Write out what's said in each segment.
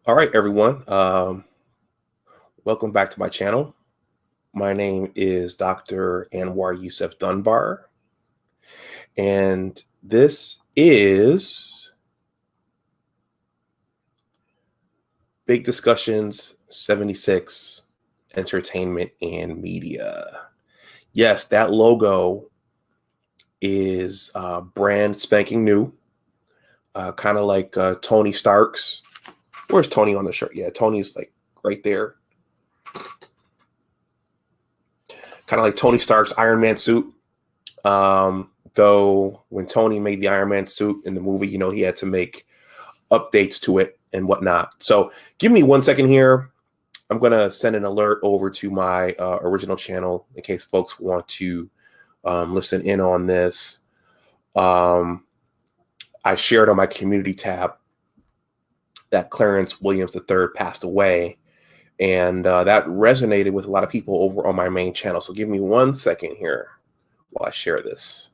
All right, everyone. Welcome back to my channel. My name is Dr. Anwar Youssef Dunbar, and this is Big Discussions 76 Entertainment and Media. Yes, that logo is brand spanking new, kind of like Tony Stark's. Where's Tony on the shirt? Yeah, Tony's like right there. Kind of like Tony Stark's Iron Man suit. Though when Tony made the Iron Man suit in the movie, he had to make updates to it and whatnot. So give me 1 second here. I'm going to send an alert over to my original channel in case folks want to listen in on this. I shared on my community tab that Clarence Williams III passed away. And that resonated with a lot of people over on my main channel. So give me 1 second here while I share this.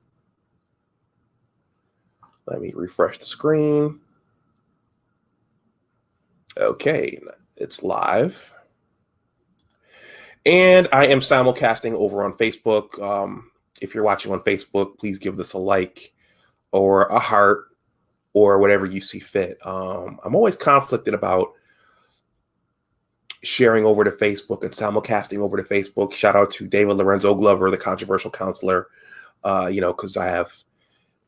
Let me refresh the screen. Okay, it's live. And I am simulcasting over on Facebook. If you're watching on Facebook, please give this a like or a heart or whatever you see fit. I'm always conflicted about sharing over to Facebook and simulcasting over to Facebook. Shout out to David Lorenzo Glover, the controversial counselor, because I have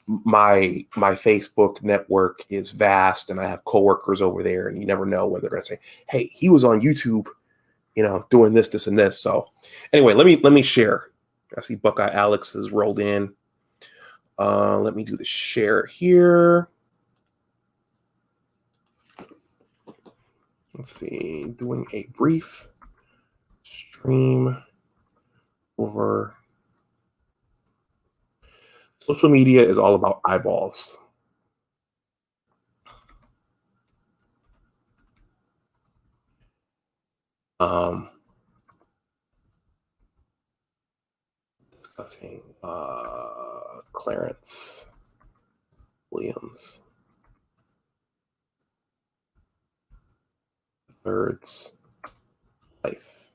my Facebook network is vast and I have coworkers over there, and you never know when they're going to say, hey, he was on YouTube, doing this and this. So anyway, let me share. I see Buckeye Alex has rolled in. Let me do the share here. Let's see, doing a brief stream over. Social media is all about eyeballs. Discussing Clarence Williams III's life.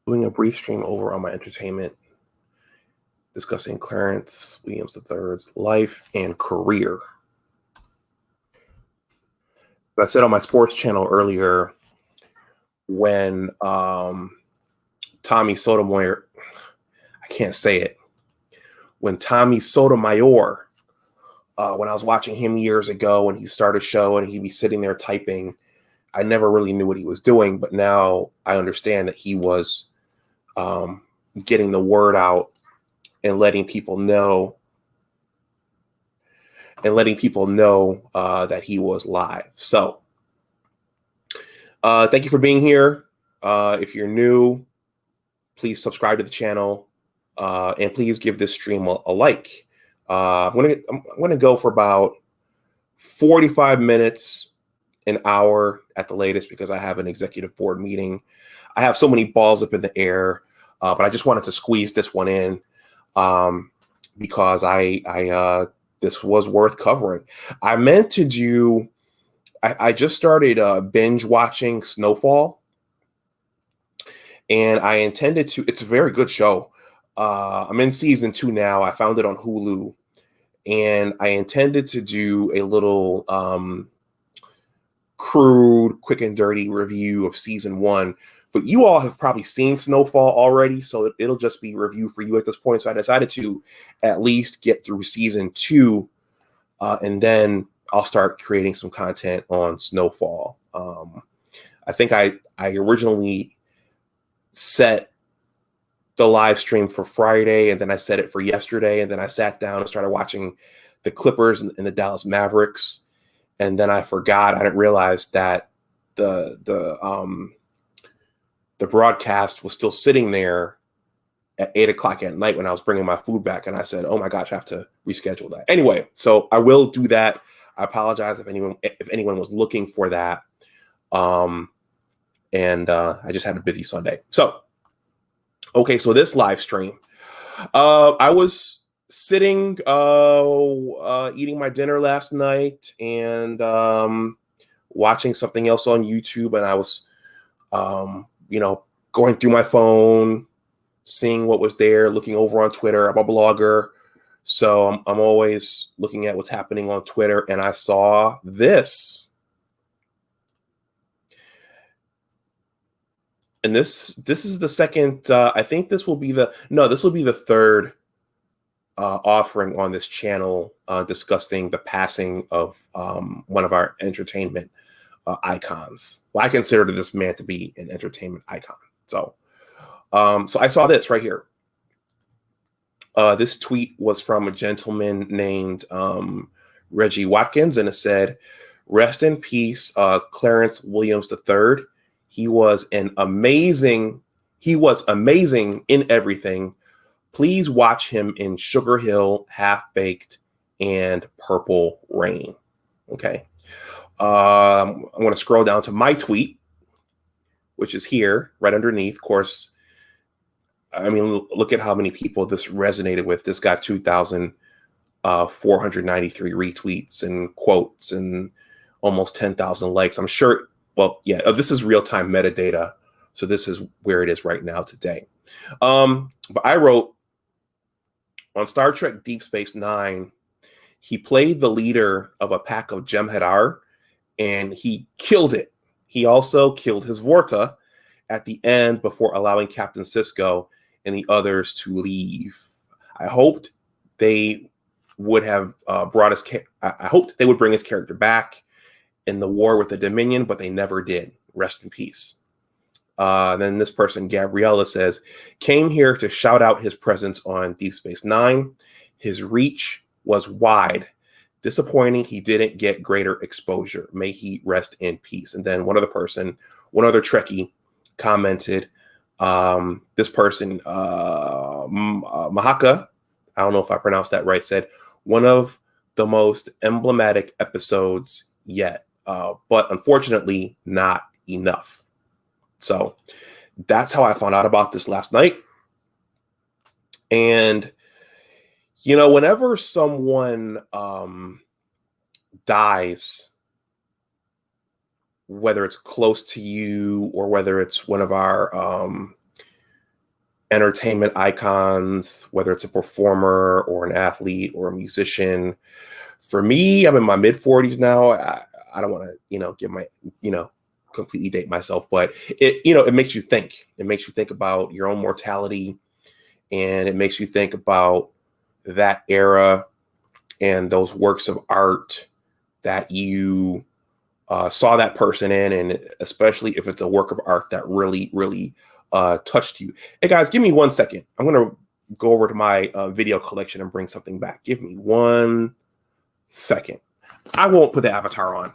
Doing a brief stream over on my entertainment, discussing Clarence Williams III's life and career. I said on my sports channel earlier, when Tommy Sotomayor, I can't say it, when Tommy Sotomayor, when I was watching him years ago when he started a show and he'd be sitting there typing, I never really knew what he was doing, but now I understand that he was getting the word out and letting people know that he was live. So thank you for being here. If you're new, please subscribe to the channel and please give this stream a like. I'm gonna go for about 45 minutes, an hour at the latest, because I have an executive board meeting. I have so many balls up in the air, but I just wanted to squeeze this one in because this was worth covering. I meant to do. I just started binge watching Snowfall, and I intended to. It's a very good show. I'm in season 2 now. I found it on Hulu, and I intended to do a little crude, quick and dirty review of season 1. But you all have probably seen Snowfall already, so it'll just be review for you at this point. So I decided to at least get through season 2, and then I'll start creating some content on Snowfall. I think I originally set the live stream for Friday, and then I set it for yesterday, and then I sat down and started watching the Clippers and the Dallas Mavericks, and then I forgot. I didn't realize that the broadcast was still sitting there at 8 o'clock at night when I was bringing my food back, and I said, "Oh my gosh, I have to reschedule that." Anyway, so I will do that. I apologize if anyone was looking for that, and I just had a busy Sunday. So, okay, so this live stream, I was sitting eating my dinner last night, and watching something else on YouTube, and I was, going through my phone, seeing what was there, looking over on Twitter. I'm a blogger, so I'm always looking at what's happening on Twitter, and I saw this. And this is the second. I think this will be the third offering on this channel discussing the passing of one of our entertainment icons. Well, I consider this man to be an entertainment icon. So I saw this right here. This tweet was from a gentleman named Reggie Watkins, and it said, "Rest in peace, Clarence Williams III. He was amazing in everything. Please watch him in Sugar Hill, Half Baked, and Purple Rain." Okay. I'm going to scroll down to my tweet, which is here, right underneath. Of course, I mean, look at how many people this resonated with. This got 2,493 retweets and quotes and almost 10,000 likes. I'm sure. Well, yeah, this is real-time metadata, so this is where it is right now today. But I wrote, on Star Trek Deep Space Nine, he played the leader of a pack of Jem'Hadar, and he killed it. He also killed his Vorta at the end before allowing Captain Sisko and the others to leave. I hoped they would have brought his. I hoped they would bring his character back in the war with the Dominion, but they never did. Rest in peace. Then this person, Gabriella, says, "Came here to shout out his presence on Deep Space Nine. His reach was wide. Disappointing he didn't get greater exposure. May he rest in peace." And then one other Trekkie commented, this person, Mahaka, I don't know if I pronounced that right, said, "One of the most emblematic episodes yet, but unfortunately not enough." So that's how I found out about this last night. And, whenever someone dies, whether it's close to you or whether it's one of our entertainment icons, whether it's a performer or an athlete or a musician, for me, I'm in my mid-40s now. I don't want to, give my, completely date myself, but it makes you think. It makes you think about your own mortality, and it makes you think about that era and those works of art that you saw that person in, and especially if it's a work of art that really, really touched you. Hey guys, give me 1 second. I'm going to go over to my video collection and bring something back. Give me 1 second. I won't put the avatar on.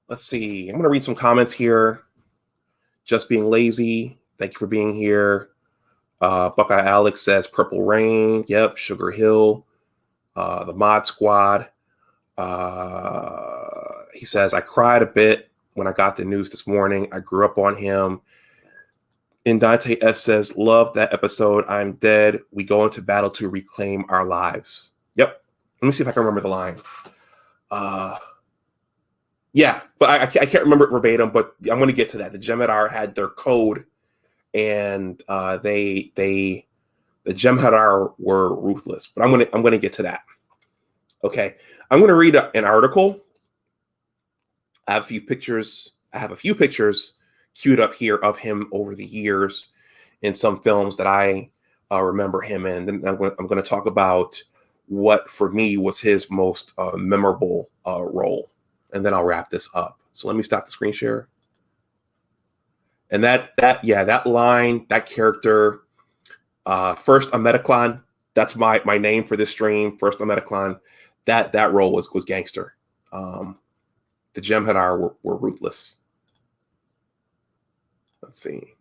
Let's see. I'm going to read some comments here. Just being lazy. Thank you for being here. Buckeye Alex says Purple Rain. Yep. Sugar Hill. The Mod Squad. He says, "I cried a bit when I got the news this morning. I grew up on him." Indante S says, "Love that episode. I'm dead. We go into battle to reclaim our lives." Yep. Let me see if I can remember the line. Yeah, but I can't remember it verbatim, but I'm going to get to that. The Jem'Hadar had their code, and the Jem'Hadar were ruthless. But I'm going to get to that. Okay, I'm going to read an article. I have a few pictures queued up here of him over the years in some films that I remember him in. And I'm going to talk about what for me was his most memorable role. And then I'll wrap this up. So let me stop the screen share. And that line, that character, First Metaclan, that's my name for this stream, First Metaclan. That role was gangster. The Jem'Hadar were ruthless. Let's see.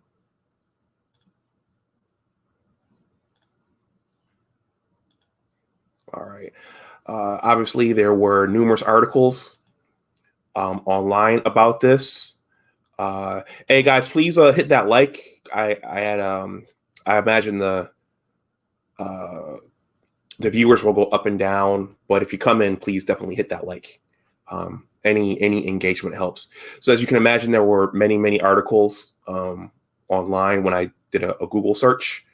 All right. Obviously, there were numerous articles online about this. Hey guys, please hit that like. I imagine uh, the viewers will go up and down, but if you come in, please definitely hit that like. Any engagement helps. So as you can imagine, there were many articles online when I did a Google search,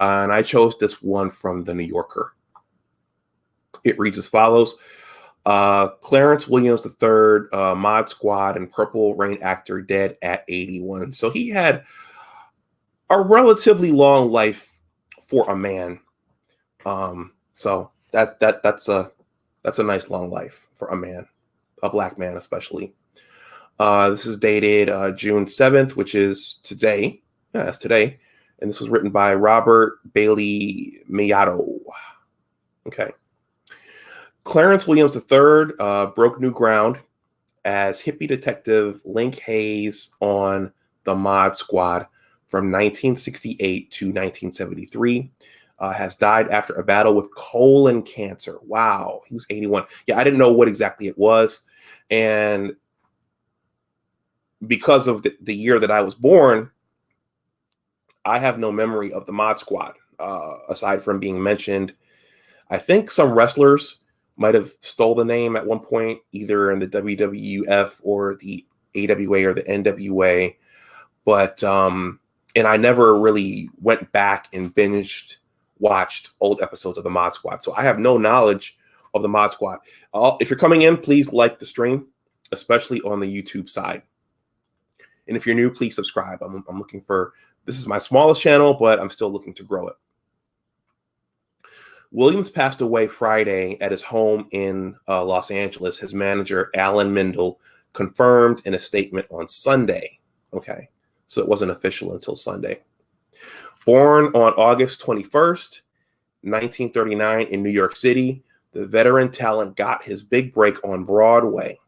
and I chose this one from the New Yorker. It reads as follows. Clarence Williams III, Mod Squad and Purple Rain actor, dead at 81. So he had a relatively long life for a man. So that's a nice long life for a man, a black man especially. This is dated June 7th, which is today. Yeah, that's today. And this was written by Robert Bailey Miyato. Okay. Clarence Williams III broke new ground as hippie detective Link Hayes on the Mod Squad from 1968 to 1973. Has died after a battle with colon cancer. Wow, he was 81. Yeah, I didn't know what exactly it was. And because of the year that I was born, I have no memory of the Mod Squad, aside from being mentioned. I think some wrestlers might have stole the name at one point, either in the WWF or the AWA or the NWA. But, and I never really went back and watched old episodes of the Mod Squad. So I have no knowledge of the Mod Squad. If you're coming in, please like the stream, especially on the YouTube side. And if you're new, please subscribe. I'm looking for, this is my smallest channel, but I'm still looking to grow it. Williams passed away Friday at his home in Los Angeles. His manager, Alan Mindel, confirmed in a statement on Sunday. Okay, so it wasn't official until Sunday. Born on August 21st, 1939 in New York City, the veteran talent got his big break on Broadway.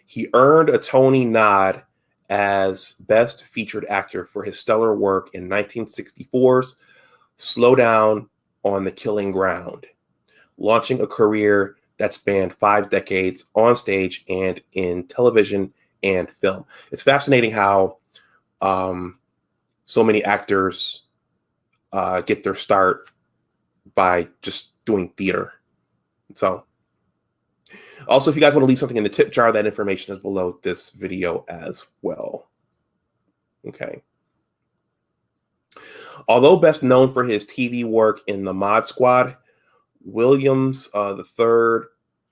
He earned a Tony nod as Best Featured Actor for his stellar work in 1964's Slow Down on the Killing Ground, launching a career that spanned 5 decades on stage and in television and film. It's fascinating how so many actors get their start by just doing theater. So also, if you guys want to leave something in the tip jar, that information is below this video as well. Okay. Although best known for his TV work in the Mod Squad, Williams III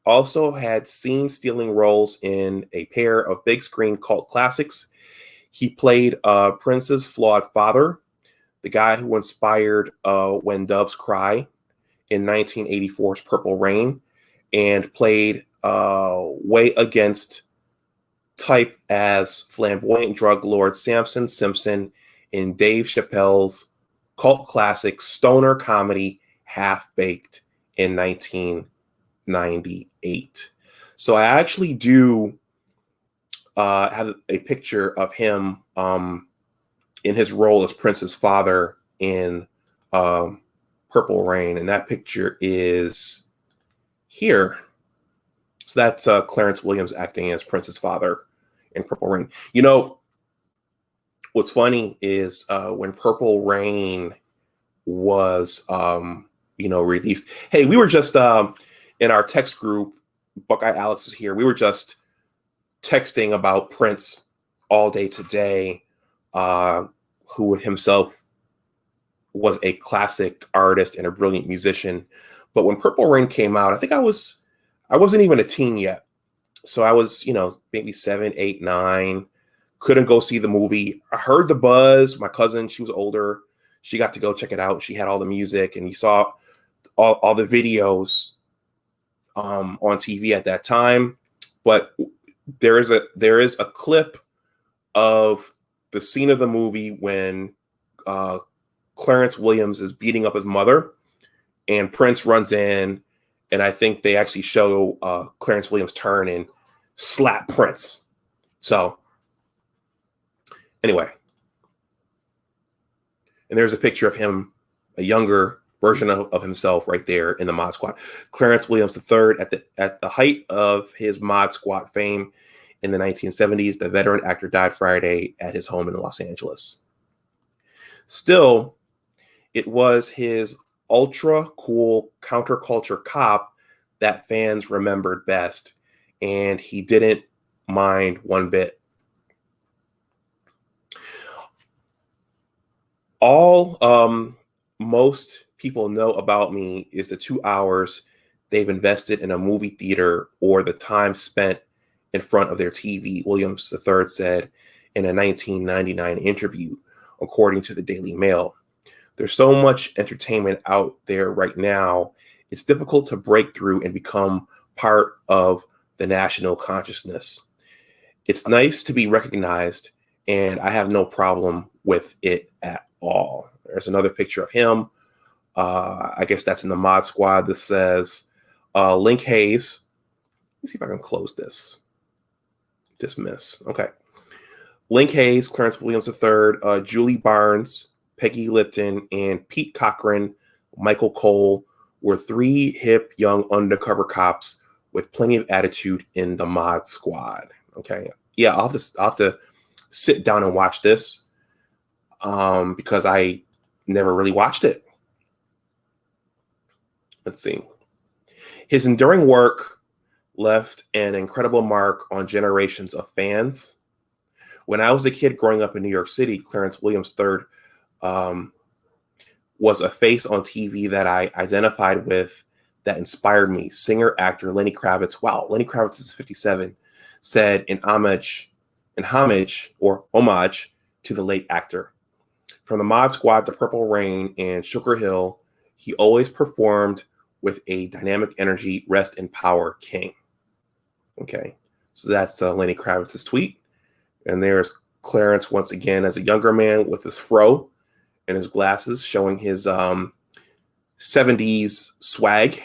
also had scene-stealing roles in a pair of big-screen cult classics. He played Prince's flawed father, the guy who inspired When Doves Cry in 1984's Purple Rain, and played way against type as flamboyant drug lord Samson Simpson in Dave Chappelle's cult classic stoner comedy Half-Baked in 1998. So I actually do have a picture of him in his role as Prince's father in Purple Rain, and that picture is here. So that's Clarence Williams acting as Prince's father in Purple Rain. You know, what's funny is when Purple Rain was, released. Hey, we were just in our text group. Buckeye Alex is here. We were just texting about Prince all day today, who himself was a classic artist and a brilliant musician. But when Purple Rain came out, I think I wasn't even a teen yet. So I was, maybe 7, 8, 9. Couldn't go see the movie. I heard the buzz. My cousin, she was older. She got to go check it out. She had all the music, and you saw all the videos on TV at that time. But there is a clip of the scene of the movie when Clarence Williams is beating up his mother, and Prince runs in, and I think they actually show Clarence Williams turn and slap Prince. So anyway, and there's a picture of him, a younger version of himself right there in the Mod Squad. Clarence Williams III, at the height of his Mod Squad fame in the 1970s, the veteran actor died Friday at his home in Los Angeles. Still, it was his ultra cool counterculture cop that fans remembered best, and he didn't mind one bit. All most people know about me is the 2 hours they've invested in a movie theater or the time spent in front of their TV, Williams III said in a 1999 interview, according to the Daily Mail. There's so much entertainment out there right now, it's difficult to break through and become part of the national consciousness. It's nice to be recognized, and I have no problem with it at all. There's another picture of him. I guess that's in the Mod Squad. This says Link Hayes. Let me see if I can close this. Dismiss. Okay. Link Hayes, Clarence Williams III, Julie Barnes, Peggy Lipton, and Pete Cochran, Michael Cole were 3 hip young undercover cops with plenty of attitude in the Mod Squad. Okay. Yeah, I'll have to sit down and watch this because I never really watched it. Let's see. His enduring work left an incredible mark on generations of fans. When I was a kid growing up in New York City, Clarence Williams III was a face on TV that I identified with, that inspired me. Singer-actor Lenny Kravitz, wow, Lenny Kravitz is 57, said in homage to the late actor. From the Mod Squad to Purple Rain and Sugar Hill, he always performed with a dynamic energy. Rest in power, King. Okay, so that's Lenny Kravitz's tweet. And there's Clarence once again as a younger man with his fro and his glasses, showing his 70s swag.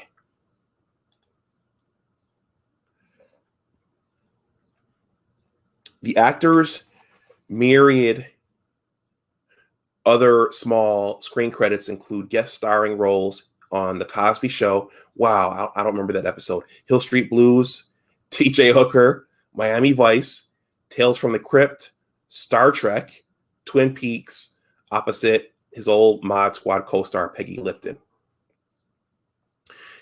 The actor's myriad other small screen credits include guest starring roles on The Cosby Show. Wow, I don't remember that episode. Hill Street Blues, T.J. Hooker, Miami Vice, Tales from the Crypt, Star Trek, Twin Peaks, opposite his old Mod Squad co-star Peggy Lipton.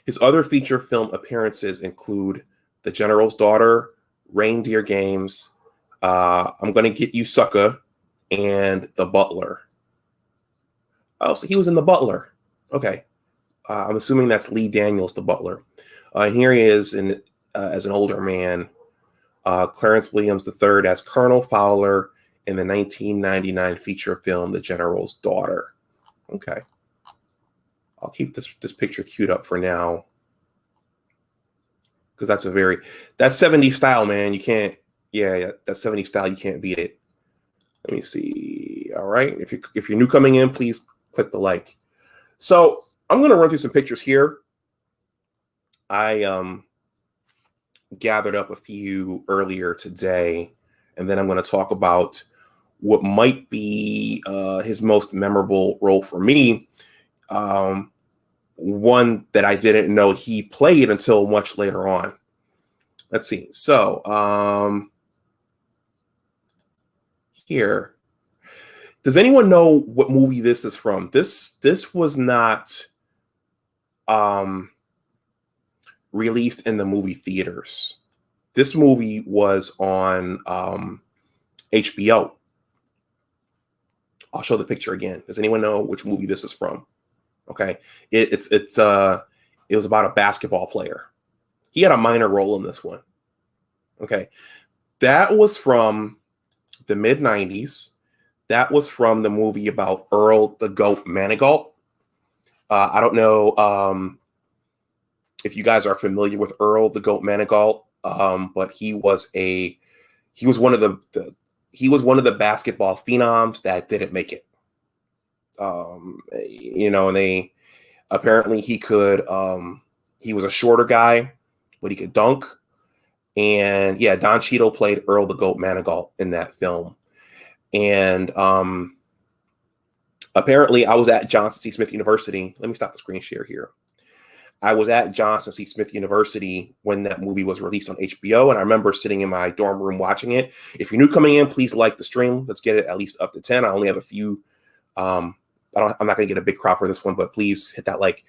His other feature film appearances include The General's Daughter, Reindeer Games, I'm Gonna Get You Sucker, and The Butler. Oh, so he was in The Butler. Okay. I'm assuming that's Lee Daniels, The Butler. Here he is as an older man. Clarence Williams III as Colonel Fowler in the 1999 feature film, The General's Daughter. Okay. I'll keep this picture queued up for now, because that's 70s style, man. You can't, yeah, that 70s style, you can't beat it. Let me see. All right. If you're new coming in, please click the like. So I'm going to run through some pictures here. I gathered up a few earlier today, and then I'm going to talk about what might be his most memorable role for me. One that I didn't know he played until much later on. Let's see. So here. Does anyone know what movie this is from? This was not released in the movie theaters. This movie was on HBO. I'll show the picture again. Does anyone know which movie this is from? Okay, it was about a basketball player. He had a minor role in this one. Okay, that was from the mid-90s. That was from the movie about Earl the Goat Manigault. I don't know if you guys are familiar with Earl the Goat Manigault, but he was one of the basketball phenoms that didn't make it. And they apparently he was a shorter guy, but he could dunk. And yeah, Don Cheadle played Earl the Goat Manigault in that film. And Apparently, I was at Johnson C. Smith University. Let me stop the screen share here. I was at Johnson C. Smith University when that movie was released on HBO, and I remember sitting in my dorm room watching it. If you're new coming in, please like the stream. Let's get it at least up to 10. I only have a few. I'm not going to get a big crowd for this one, but please hit that like.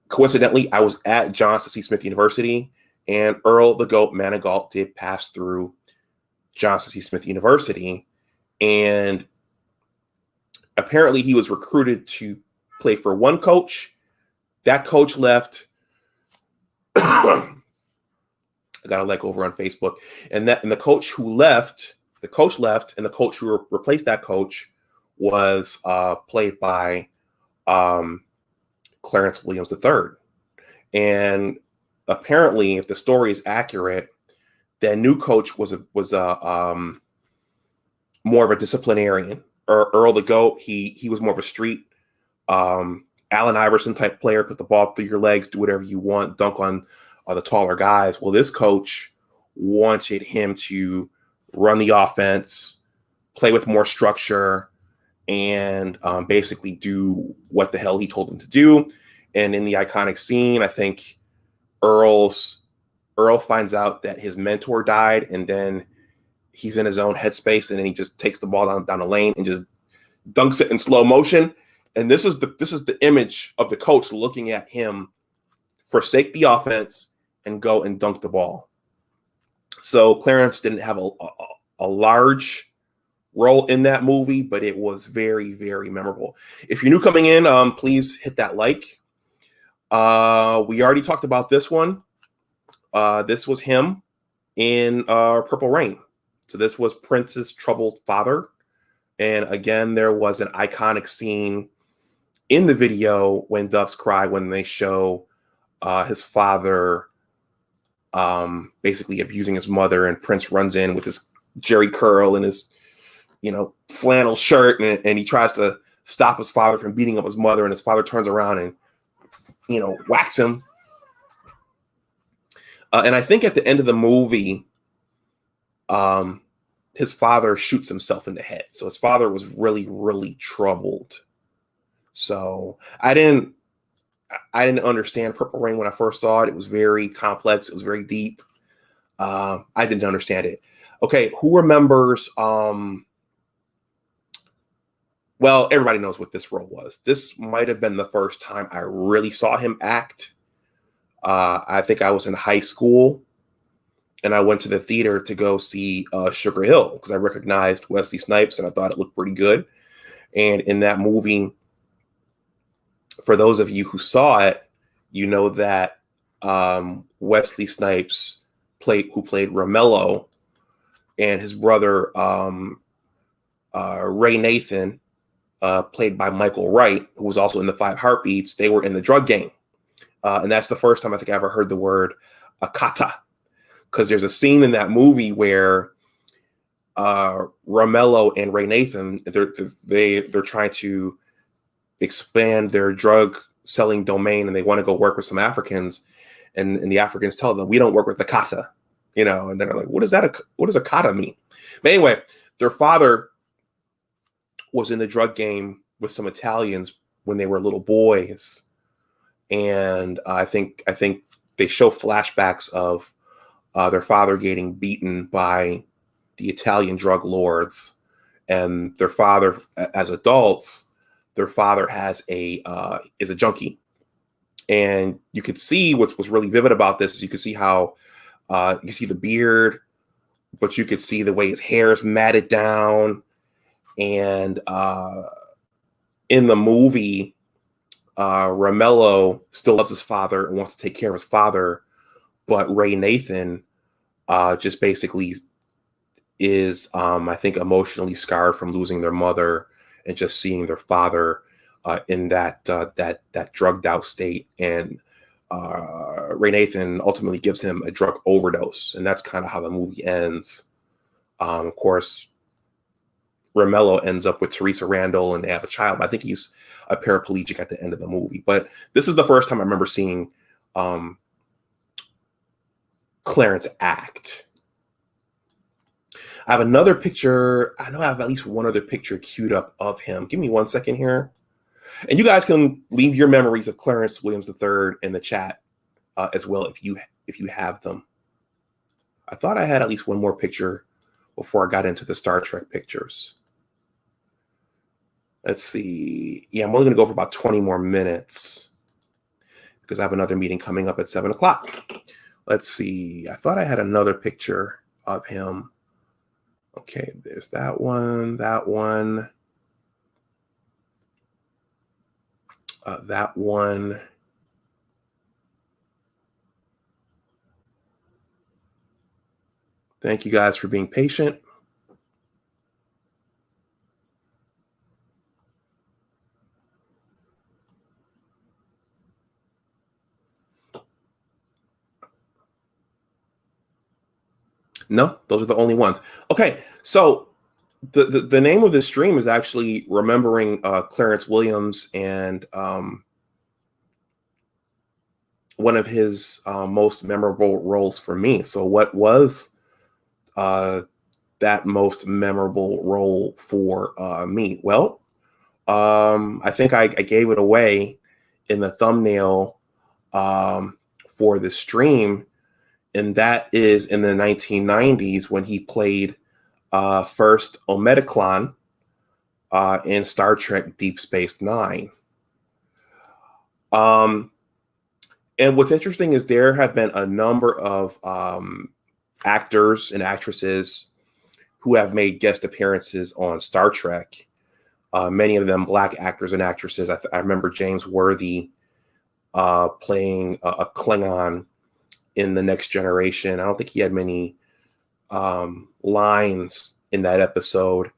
Coincidentally, I was at Johnson C. Smith University, and Earl the Goat Manigault did pass through Johnson C. Smith University, and apparently he was recruited to play for one coach. That coach left. I got a like over on Facebook, and the coach who left, and the coach who replaced that coach was played by Clarence Williams III. And apparently, if the story is accurate, that new coach was more of a disciplinarian. Earl the Goat, he was more of a street Allen Iverson type player, put the ball through your legs, do whatever you want, dunk on the taller guys. Well, this coach wanted him to run the offense, play with more structure, and basically do what the hell he told him to do. And in the iconic scene, I think Earl finds out that his mentor died, and then he's in his own headspace, and then he just takes the ball down the lane and just dunks it in slow motion. And this is the image of the coach looking at him forsake the offense and go and dunk the ball. So Clarence didn't have a large role in that movie, but it was very, very memorable. If you're new coming in, please hit that like. We already talked about this one. This was him in Purple Rain. So this was Prince's troubled father. And again, there was an iconic scene in the video when Doves Cry, when they show his father basically abusing his mother, and Prince runs in with his jerry curl and his, flannel shirt, and he tries to stop his father from beating up his mother, and his father turns around and, whacks him. And I think at the end of the movie, his father shoots himself in the head. So his father was really, really troubled. So I didn't understand Purple Rain when I first saw it. It was very complex. It was very deep. I didn't understand it. Okay, who remembers? Well, everybody knows what this role was. This might have been the first time I really saw him act. I think I was in high school, and I went to the theater to go see Sugar Hill because I recognized Wesley Snipes, and I thought it looked pretty good. And in that movie, for those of you who saw it, you know that Wesley Snipes who played Romello, and his brother Ray Nathan, played by Michael Wright, who was also in the Five Heartbeats. They were in the drug game, and that's the first time I think I ever heard the word akata, because there's a scene in that movie where Romello and Ray Nathan they're trying to expand their drug selling domain, and they want to go work with some Africans, and the Africans tell them, we don't work with the kata, and they're like, what does a kata mean? But anyway, their father was in the drug game with some Italians when they were little boys, and I think they show flashbacks of their father getting beaten by the Italian drug lords, and their father, as adults, their father is a junkie. And you could see what was really vivid about this is you could see how you see the beard, but you could see the way his hair is matted down. And in the movie, Romello still loves his father and wants to take care of his father, but Ray Nathan just basically is, I think, emotionally scarred from losing their mother and just seeing their father in that drugged out state. And Ray Nathan ultimately gives him a drug overdose, and that's kind of how the movie ends. Of course, Romello ends up with Teresa Randall, and they have a child. I think he's a paraplegic at the end of the movie. But this is the first time I remember seeing Clarence act. I have another picture. I know I have at least one other picture queued up of him. Give me 1 second here. And you guys can leave your memories of Clarence Williams III in the chat as well if you have them. I thought I had at least one more picture before I got into the Star Trek pictures. Let's see. Yeah, I'm only going to go for about 20 more minutes because I have another meeting coming up at 7 o'clock. Let's see. I thought I had another picture of him. Okay, there's that one, that one, that one. Thank you guys for being patient. No, those are the only ones. Okay, so the name of this stream is actually remembering Clarence Williams and one of his most memorable roles for me. So what was that most memorable role for me? Well, I think I gave it away in the thumbnail for the stream, and that is in the 1990s when he played first Omediclon in Star Trek Deep Space Nine. And what's interesting is there have been a number of actors and actresses who have made guest appearances on Star Trek. Many of them Black actors and actresses. I remember James Worthy playing a Klingon in The Next Generation. I don't think he had many lines in that episode.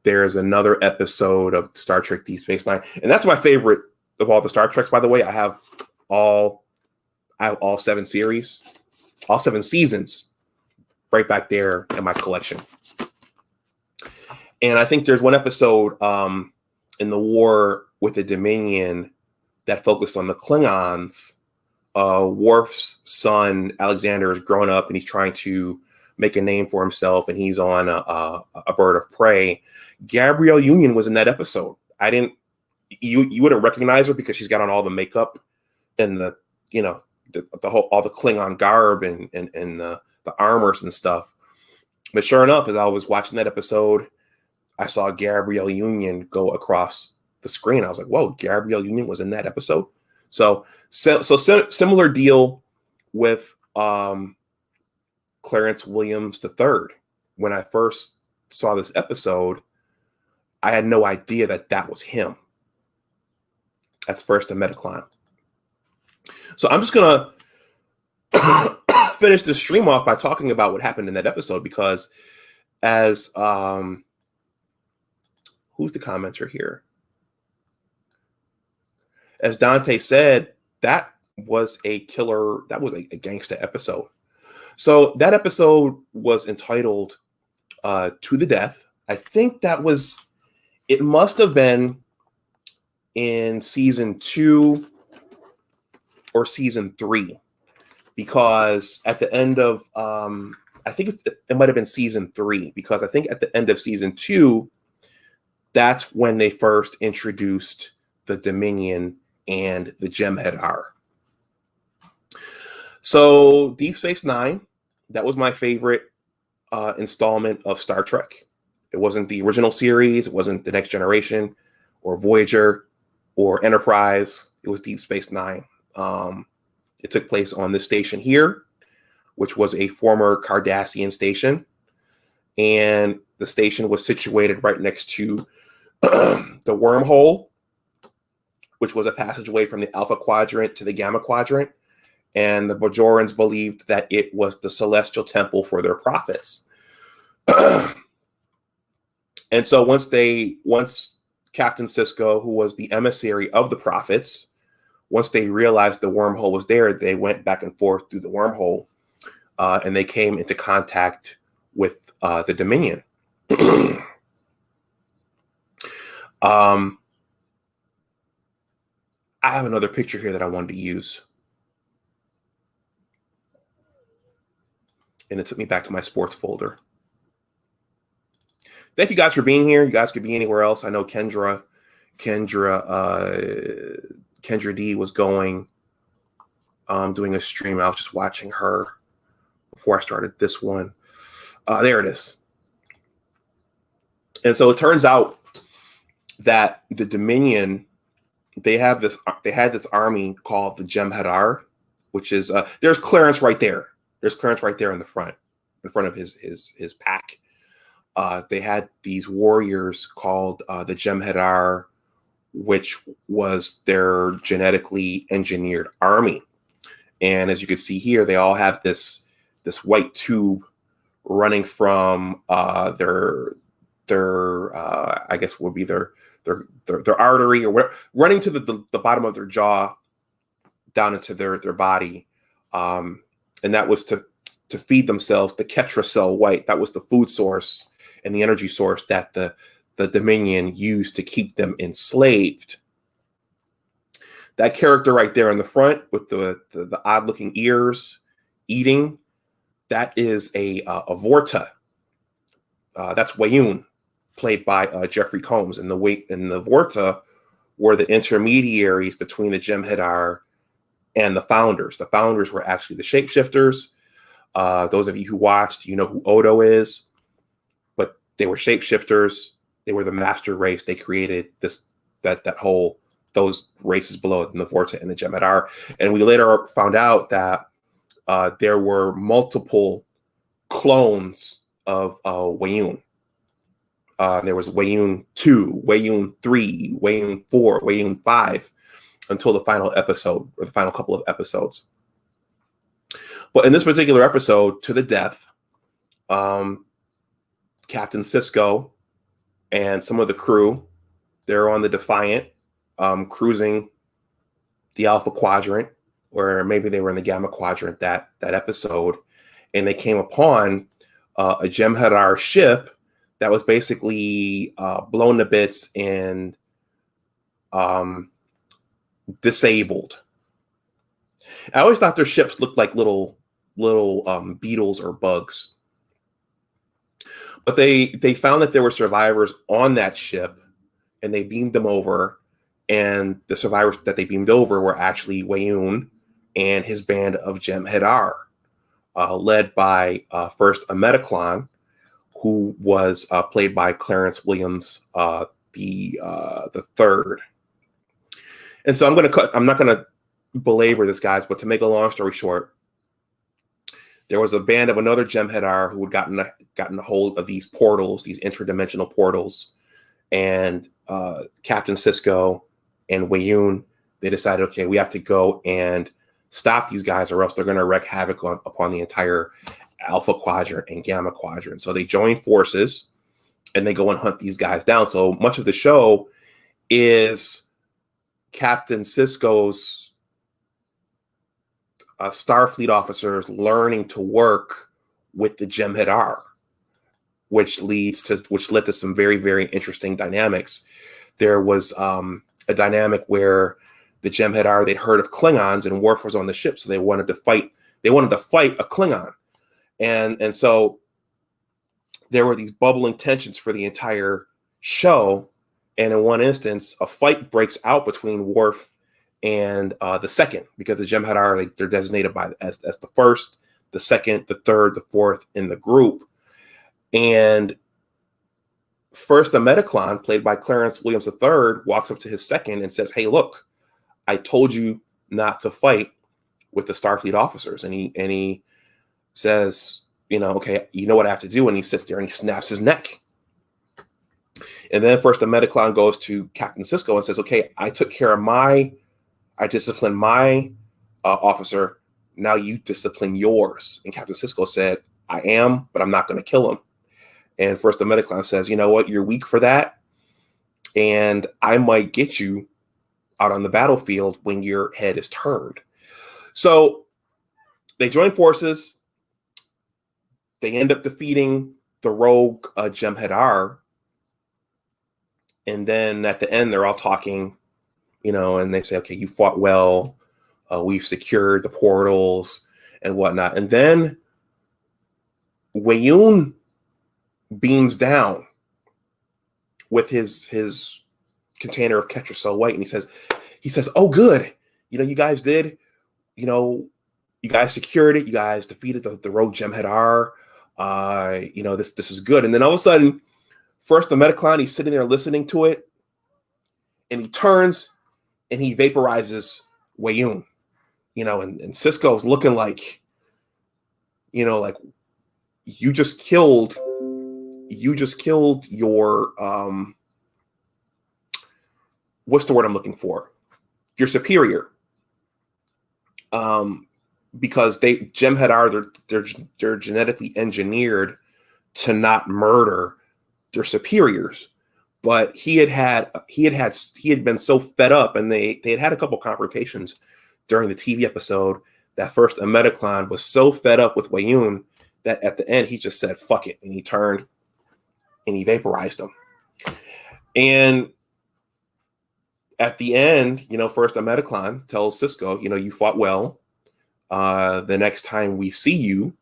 There's another episode of Star Trek Deep Space Nine, and that's my favorite of all the Star Treks, by the way. I have all 7 series, all 7 seasons right back there in my collection. And I think there's one episode in the war with the Dominion that focused on the Klingons. Worf's son, Alexander, is grown up and he's trying to make a name for himself, and he's on a bird of prey. Gabrielle Union was in that episode. You wouldn't recognize her because she's got on all the makeup and the all the Klingon garb and the armors and stuff. But sure enough, as I was watching that episode, I saw Gabrielle Union go across the screen. I was like, whoa, Gabrielle Union was in that episode. So similar deal with Clarence Williams III. When I first saw this episode, I had no idea that was him. That's first Omediclon. So I'm just gonna finish the stream off by talking about what happened in that episode, because as who's the commenter here? As Dante said, that was a killer, that was a gangster episode. So that episode was entitled To the Death. I think it must have been in season 2 or season 3, because at the end of I think it might have been season 3, because I think at the end of season 2, that's when they first introduced the Dominion and the Jem'Hadar. So Deep Space Nine, that was my favorite installment of Star Trek. It wasn't the original series. It wasn't The Next Generation or Voyager or Enterprise. It was Deep Space Nine. It took place on this station here, which was a former Cardassian station. And the station was situated right next to the wormhole, which was a passageway from the Alpha Quadrant to the Gamma Quadrant. And the Bajorans believed that it was the celestial temple for their prophets. And so once Captain Sisko, who was the emissary of the prophets, once they realized the wormhole was there, they went back and forth through the wormhole, and they came into contact with the Dominion. I have another picture here that I wanted to use. And it took me back to my sports folder. thank you guys for being here. You guys could be anywhere else. I know Kendra D was going, doing a stream. I was just watching her before I started this one. There it is. And so it turns out that the Dominion, they had this army called the Jem'Hadar, which is there's Clarence right there. There's Clarence right there in front of his pack. They had these warriors called the Jem'Hadar, which was their genetically engineered army. And as you can see here, they all have this white tube running from their I guess would be their artery or whatever, running to the bottom of their jaw down into their body, and that was to feed themselves the Ketracel white. That was the food source and the energy source that the Dominion used to keep them enslaved. That character right there in the front with the odd looking ears eating, that is a Vorta. That's Wayun, played by Jeffrey Combs. And the Vorta were the intermediaries between the Jem'Hadar and the Founders. The Founders were actually the shapeshifters. Those of you who watched, you know who Odo is, but they were shapeshifters. They were the master race. They created those races below it, the Vorta and the Jem'Hadar. And we later found out that there were multiple clones of Wayun. There was Wayun 2, Wayun 3, Wayun 4, Wayun 5, until the final episode, or the final couple of episodes. But in this particular episode, to the death, Captain Sisko and some of the crew, they're on the Defiant, cruising the Alpha Quadrant, or maybe they were in the Gamma Quadrant that episode, and they came upon a Jem'Hadar ship that was basically blown to bits and disabled. I always thought their ships looked like little beetles or bugs. But they found that there were survivors on that ship, and they beamed them over. And the survivors that they beamed over were actually Wayun and his band of Jem'Hadar, led by first a Metaclon, who was played by Clarence Williams the third. And so I'm not gonna belabor this, guys, but to make a long story short, there was a band of another Jem'Hadar who had gotten a hold of these portals, these interdimensional portals, and Captain Sisko and Wayun, they decided, okay, we have to go and stop these guys, or else they're going to wreak havoc upon the entire Alpha Quadrant and Gamma Quadrant. So they join forces and they go and hunt these guys down. So much of the show is Captain Sisko's Starfleet officers learning to work with the Jem'Hadar, which led to some very, very interesting dynamics. There was a dynamic where the Jem'Hadar, they'd heard of Klingons, and Worf was on the ship, so they wanted to fight a Klingon. And so there were these bubbling tensions for the entire show. And in one instance, a fight breaks out between Worf and the second, because the Jem'Hadar, they're designated as the first, the second, the third, the fourth in the group. And first, the Metaclon, played by Clarence Williams III, walks up to his second and says, "Hey, look, I told you not to fight with the Starfleet officers." And he says, okay, you know what I have to do? And he sits there and he snaps his neck. And then first the Metaclon goes to Captain Sisko and says, "Okay, I disciplined my officer. Now you discipline yours." And Captain Sisko said, "I am, but I'm not going to kill him." And first the Metaclon says, "You know what? You're weak for that. And I might get you out on the battlefield when your head is turned." So they join forces. They end up defeating the rogue Jem'Hadar. And then at the end, they're all talking, and they say, "Okay, you fought well. We've secured the portals and whatnot." And then Wayun beams down with his container of Ketcher So White, and he says, "Oh, good, you guys did, you guys secured it, you guys defeated the rogue Jem'Hadar, this is good." And then all of a sudden, first the Metaclon, he's sitting there listening to it, and he turns and he vaporizes Weyoun, and Cisco's looking like, like you just killed your what's the word I'm looking for? Your superior. Because Jem'Hadar, they're genetically engineered to not murder their superiors. But he had been so fed up, and they had a couple confrontations during the TV episode. That first Metaclon was so fed up with Weyoun that at the end he just said "fuck it," and he turned and he vaporized him. And at the end, first Metaclon tells Cisco, you fought well. The next time I see you,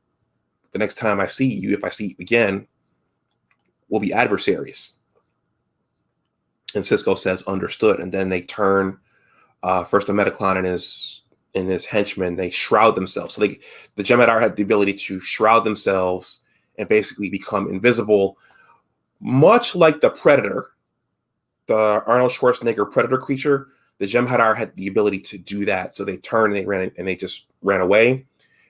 if I see you again, we'll be adversaries. And Cisco says, understood. And then they turn first the Metaclon and his henchmen, they shroud themselves. So the Jem'Hadar had the ability to shroud themselves and basically become invisible, much like the Predator, the Arnold Schwarzenegger Predator creature. The Jem'Hadar had the ability to do that. So they turned and they just ran away.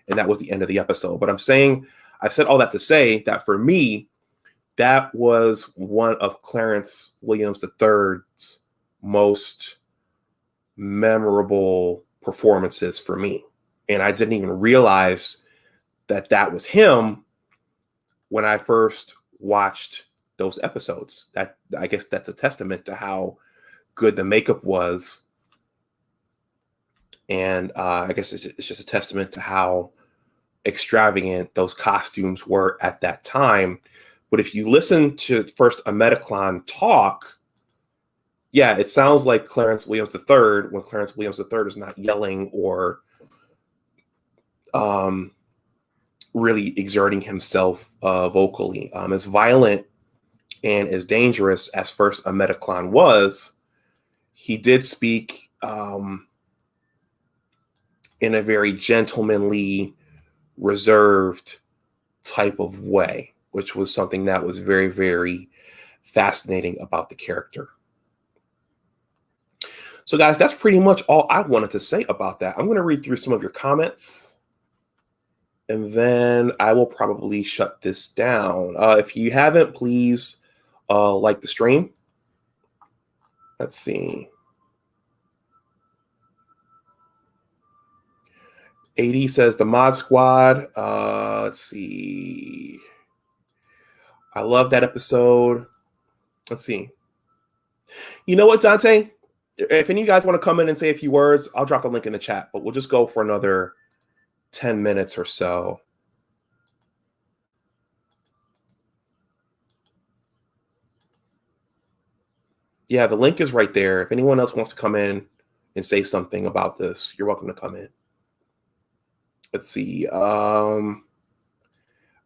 And that was the end of the episode. But I said all that to say that for me, that was one of Clarence Williams III's most memorable performances for me. And I didn't even realize that was him when I first watched those episodes. I guess that's a testament to how good the makeup was. And I guess it's just a testament to how extravagant those costumes were at that time. But if you listen to first a Metaclon talk, yeah, it sounds like Clarence Williams III when Clarence Williams III is not yelling or really exerting himself vocally. As violent and as dangerous as first a Metaclon was, he did speak in a very gentlemanly, reserved type of way, which was something that was very, very fascinating about the character. So guys, that's pretty much all I wanted to say about that. I'm going to read through some of your comments, and then I will probably shut this down. If you haven't, please like the stream. Let's see. AD says the Mod Squad. Let's see. I love that episode. Let's see. You know what, Dante? If any of you guys want to come in and say a few words, I'll drop the link in the chat, but we'll just go for another 10 minutes or so. Yeah, the link is right there. If anyone else wants to come in and say something about this, you're welcome to come in. Let's see.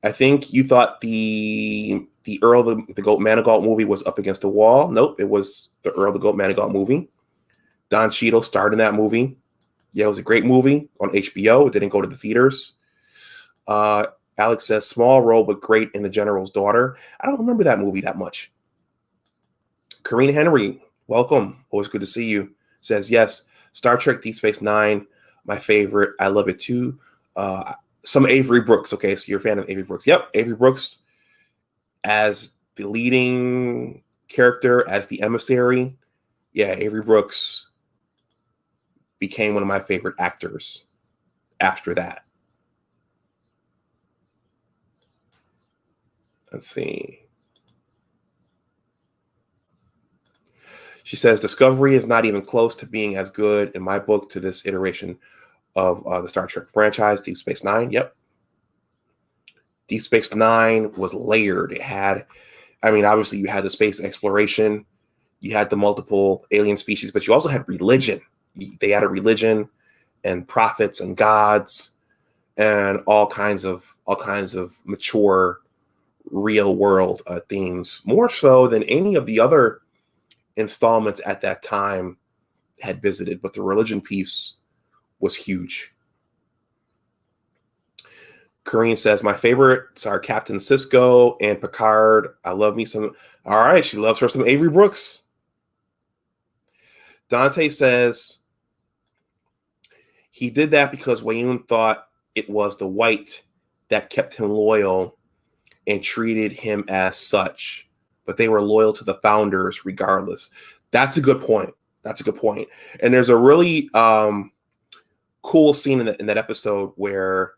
I think you thought the Earl the Goat Manigault movie was up against the wall. Nope, it was the Earl the Goat Manigault movie. Don Cheadle starred in that movie. Yeah, it was a great movie on HBO. It didn't go to the theaters. Alex says small role but great in The General's Daughter. I don't remember that movie that much. Karina Henry, welcome. Always good to see you. Says yes. Star Trek Deep Space Nine, my favorite. I love it too. Some Avery Brooks. Okay, so you're a fan of Avery Brooks. Yep, Avery Brooks as the leading character, as the emissary. Yeah, Avery Brooks became one of my favorite actors after that. Let's see. She says, Discovery is not even close to being as good in my book to this iteration of the Star Trek franchise, Deep Space Nine. Yep. Deep Space Nine was layered. It had, obviously you had the space exploration, you had the multiple alien species, but you also had religion. They had a religion and prophets and gods and all kinds of mature real world themes, more so than any of the other installments at that time had visited. But the religion piece was huge. Corrine says, my favorites are Captain Sisko and Picard. I love me some. All right, she loves her some Avery Brooks. Dante says, he did that because Wayun thought it was the white that kept him loyal and treated him as such. But they were loyal to the founders regardless. That's a good point. That's a good point. And there's a really cool scene in that episode where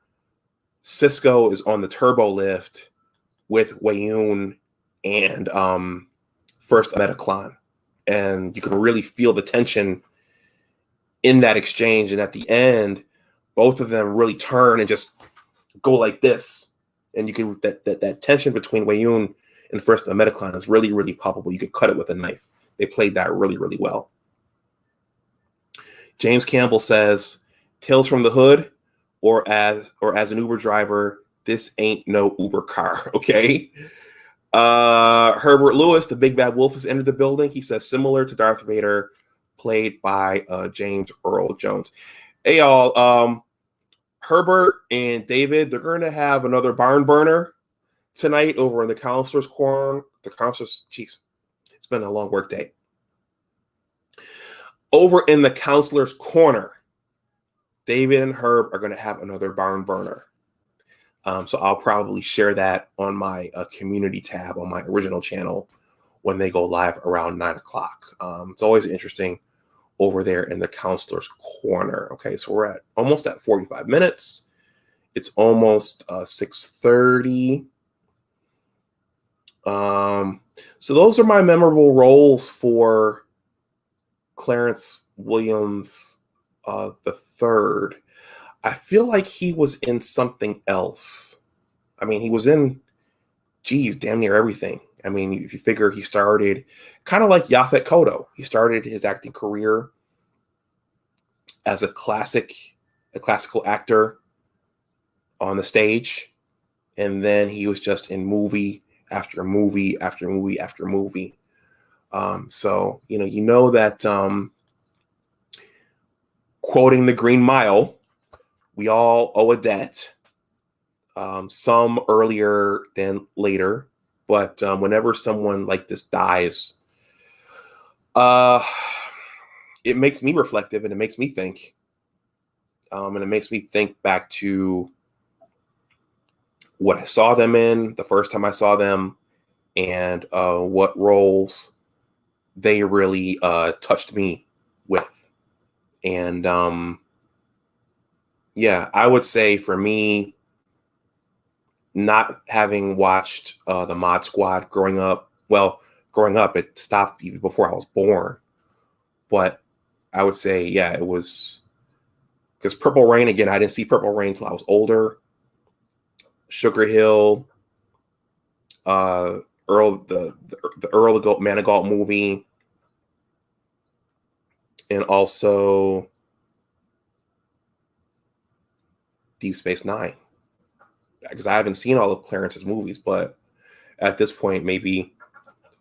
Sisko is on the turbo lift with Wayun and First Metaclon. And you can really feel the tension in that exchange. And at the end, both of them really turn and just go like this. And you can that tension between Wayun and First Metaclon is really, really palpable. You could cut it with a knife. They played that really, really well. James Campbell says, Tales from the Hood, or as an Uber driver, this ain't no Uber car, okay? Herbert Lewis, the Big Bad Wolf, has entered the building. He says, similar to Darth Vader, played by James Earl Jones. Hey, y'all, Herbert and David, they're going to have another barn burner tonight over in the Counselor's Corner. Jeez, it's been a long work day. Over in the Counselor's Corner, David and Herb are going to have another barn burner. So I'll probably share that on my community tab on my original channel when they go live around 9 o'clock. It's always interesting over there in the Counselor's Corner. Okay, so we're almost at 45 minutes. It's almost 6:30. So those are my memorable roles for Clarence Williams III. I feel like he was in something else. I mean, he was in, damn near everything. I mean, if you figure he started kind of like Yaphet Kotto. He started his acting career as a classical actor on the stage. And then he was just in movie after movie after movie after movie. So, you know that quoting the Green Mile, we all owe a debt, some earlier than later. But whenever someone like this dies, it makes me reflective and it makes me think. And it makes me think back to what I saw them in the first time I saw them and what roles they really touched me with. And yeah, I would say for me, not having watched the Mod Squad growing up, it stopped even before I was born. But I would say, yeah, it was because Purple Rain, again, I didn't see Purple Rain until I was older. Sugar Hill, the Earl of Manigault movie, and also Deep Space Nine. Because I haven't seen all of Clarence's movies, but at this point, maybe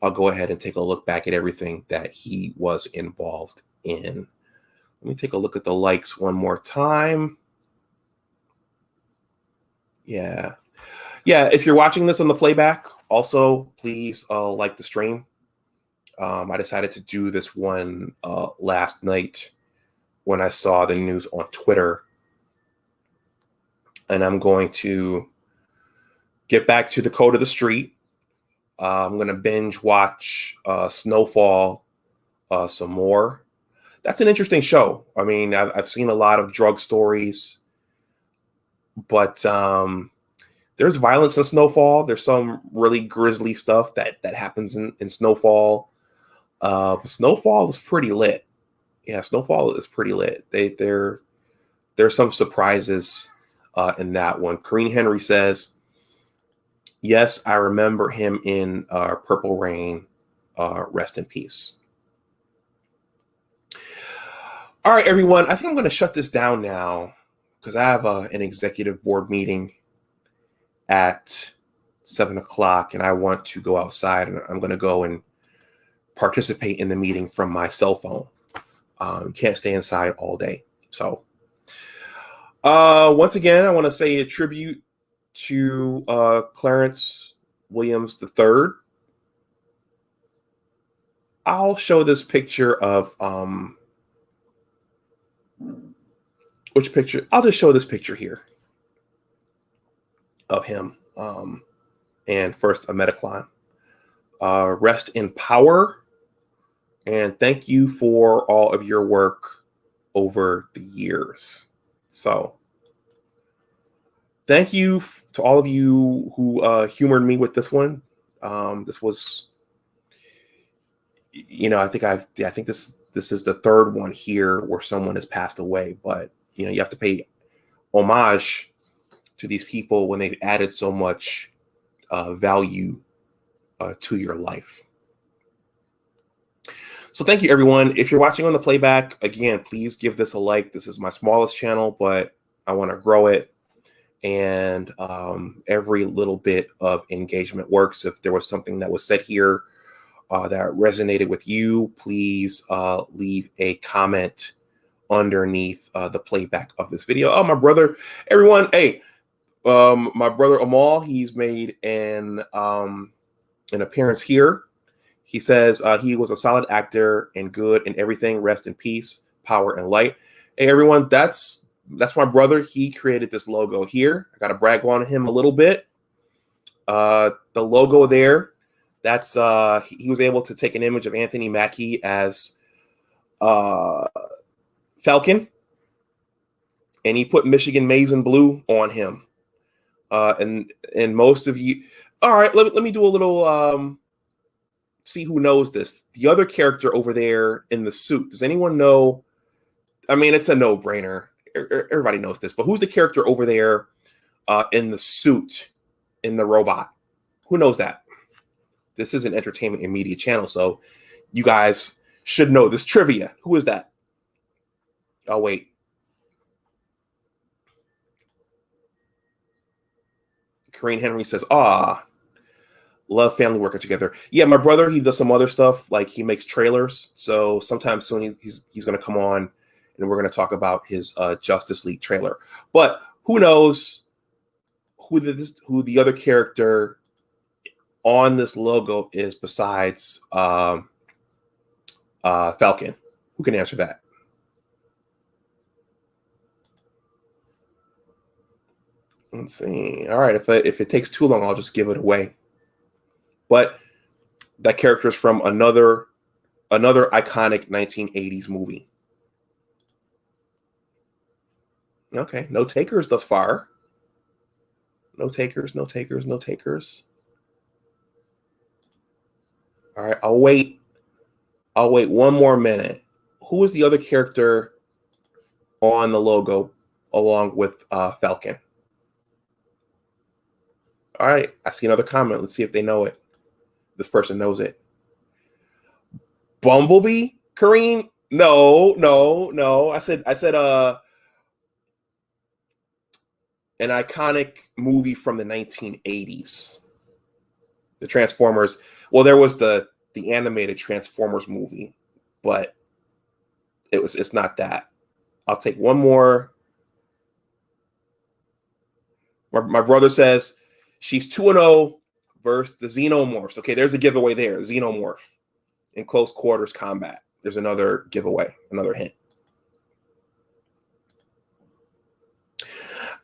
I'll go ahead and take a look back at everything that he was involved in. Let me take a look at the likes one more time. Yeah. If you're watching this on the playback, also please like the stream. I decided to do this one last night when I saw the news on Twitter. And I'm going to get back to the Code of the Street. I'm going to binge watch Snowfall some more. That's an interesting show. I mean, I've seen a lot of drug stories, but there's violence in Snowfall. There's some really grisly stuff that happens in Snowfall. Snowfall is pretty lit. Yeah, Snowfall is pretty lit. There's some surprises in that one. Corrine Henry says, yes, I remember him in Purple Rain. Rest in peace. All right, everyone. I think I'm going to shut this down now because I have an executive board meeting at 7 o'clock and I want to go outside and I'm going to go and participate in the meeting from my cell phone. You can't stay inside all day. So once again, I want to say a tribute to Clarence Williams III. I'll show this picture of which picture? I'll just show this picture here of him. And first a Metaclon. Rest in power. And thank you for all of your work over the years. So thank you to all of you who humored me with this one. This was, I think this is the third one here where someone has passed away, but you have to pay homage to these people when they've added so much value to your life. So thank you, everyone. If you're watching on the playback, again, please give this a like. This is my smallest channel, but I want to grow it. And every little bit of engagement works. If there was something that was said here that resonated with you, please leave a comment underneath the playback of this video. Oh, my brother, everyone. Hey, my brother Amal, he's made an appearance here. He says he was a solid actor and good in everything. Rest in peace, power and light. Hey, everyone, that's my brother. He created this logo here. I got to brag on him a little bit. The logo there, that's he was able to take an image of Anthony Mackie as Falcon, and he put Michigan Maize and Blue on him. And most of you, all right, let me do a little see who knows this. The other character over there in the suit. Does anyone know? I mean, it's a no-brainer. Everybody knows this, but who's the character over there in the suit, in the robot? Who knows that? This is an entertainment and media channel, so you guys should know this trivia. Who is that? Oh, wait. Corinne Henry says, love family working together. Yeah, my brother, he does some other stuff, like he makes trailers. So sometime soon he's going to come on and we're going to talk about his Justice League trailer. But who knows who the other character on this logo is besides Falcon? Who can answer that? Let's see. All right, if it takes too long, I'll just give it away. But that character is from another iconic 1980s movie. Okay, no takers thus far. No takers, no takers, no takers. All right, I'll wait one more minute. Who is the other character on the logo along with Falcon? All right, I see another comment. Let's see if they know it. This person knows it. Bumblebee? Kareem? No. I said an iconic movie from the 1980s. The Transformers. Well, there was the animated Transformers movie, but it's not that. I'll take one more. My brother says she's 2-0 versus the Xenomorphs. Okay, there's a giveaway there. Xenomorph in close quarters combat. There's another giveaway, another hint.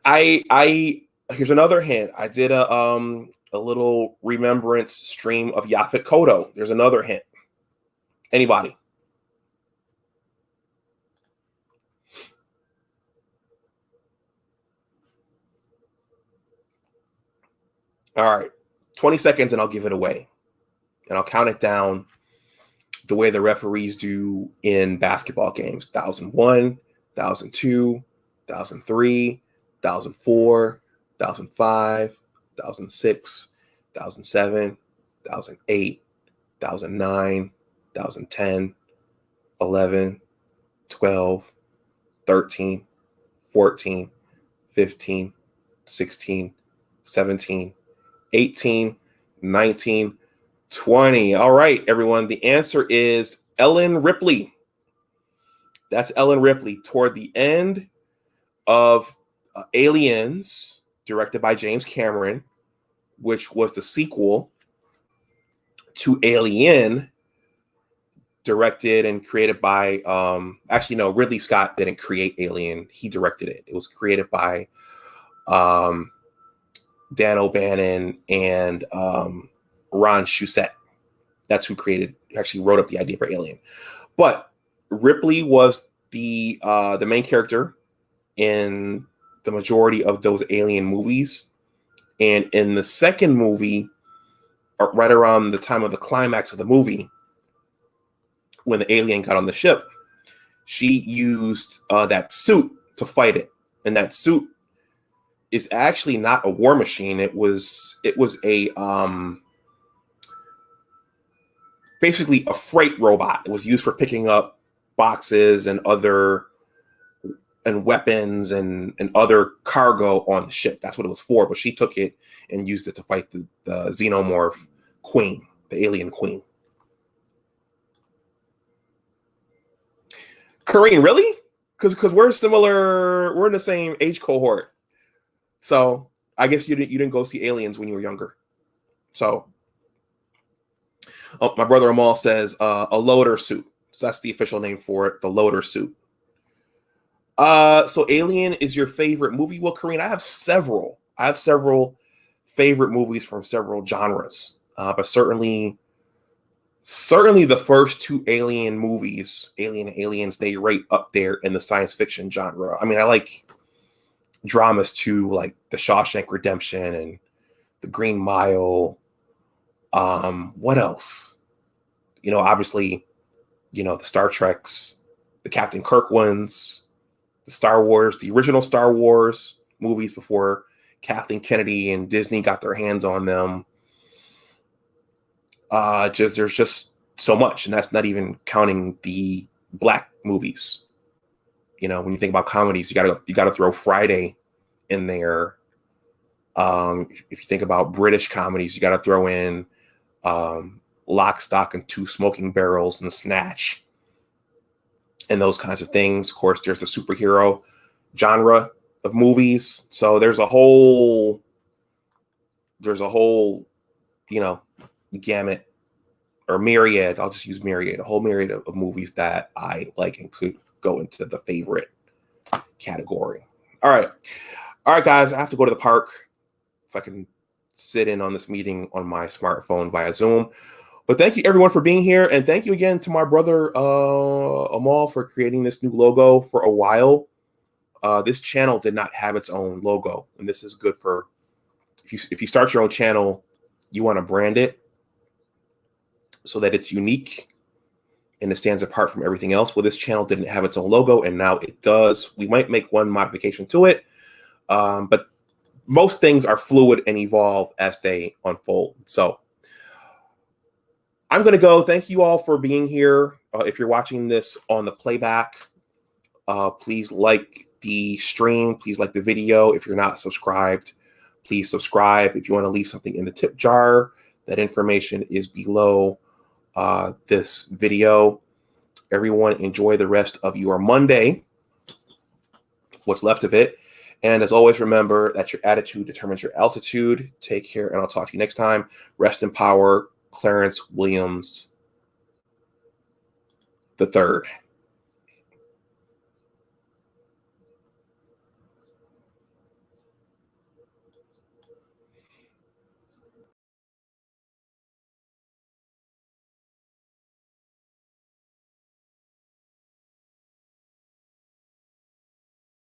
Here's another hint. I did a little remembrance stream of Yaphet Kotto. There's another hint. Anybody? All right. 20 seconds and I'll give it away. And I'll count it down the way the referees do in basketball games. 1001, 1002, 1003, 1004, 1005, 1006, 1007, 1008, 1009, 1010, 11, 12, 13, 14, 15, 16, 17, 18, 19, 20. All right, everyone. The answer is Ellen Ripley. That's Ellen Ripley. Toward the end of Aliens, directed by James Cameron, which was the sequel to Alien, directed and created by, actually, no, Ridley Scott didn't create Alien. He directed it. It was created by Dan O'Bannon and Ron Shusett. That's who actually wrote up the idea for Alien. But Ripley was the main character in the majority of those Alien movies. And in the second movie, right around the time of the climax of the movie, when the alien got on the ship, she used that suit to fight it. And that suit is actually not a war machine. It was a basically a freight robot. It was used for picking up boxes and weapons and other cargo on the ship. That's what it was for. But she took it and used it to fight the xenomorph queen, the alien queen. Karine, really? Because we're similar. We're in the same age cohort. So I guess you didn't go see Aliens when you were younger. So my brother Amal says a loader suit. So that's the official name for it, the loader suit. So Alien is your favorite movie? Well, Karine, I have several favorite movies from several genres. But certainly the first two Alien movies, Alien and Aliens, they rate up there in the science fiction genre. I mean, I like dramas too, like The Shawshank Redemption and The Green Mile. What else? Obviously, the Star Treks, the Captain Kirk ones, the Star Wars, the original Star Wars movies before Kathleen Kennedy and Disney got their hands on them. There's just so much, and that's not even counting the black movies. When you think about comedies, you gotta throw Friday in there. If you think about British comedies, you gotta throw in Lock, Stock, and Two Smoking Barrels and Snatch and those kinds of things. Of course, there's the superhero genre of movies. So there's a whole gamut or myriad. I'll just use myriad, a whole myriad of movies that I like and could go into the favorite category. All right, guys, I have to go to the park so I can sit in on this meeting on my smartphone via Zoom. But thank you everyone for being here, and thank you again to my brother Amal for creating this new logo. For a while, this channel did not have its own logo, and this is good for if you start your own channel, you want to brand it so that it's unique and it stands apart from everything else. Well, this channel didn't have its own logo, and now it does. We might make one modification to it, but most things are fluid and evolve as they unfold. So I'm going to go. Thank you all for being here. If you're watching this on the playback, please like the stream. Please like the video. If you're not subscribed, please subscribe. If you want to leave something in the tip jar, that information is below this video. Everyone enjoy the rest of your Monday, what's left of it. And as always, remember that your attitude determines your altitude. Take care, and I'll talk to you next time. Rest in power, Clarence Williams III.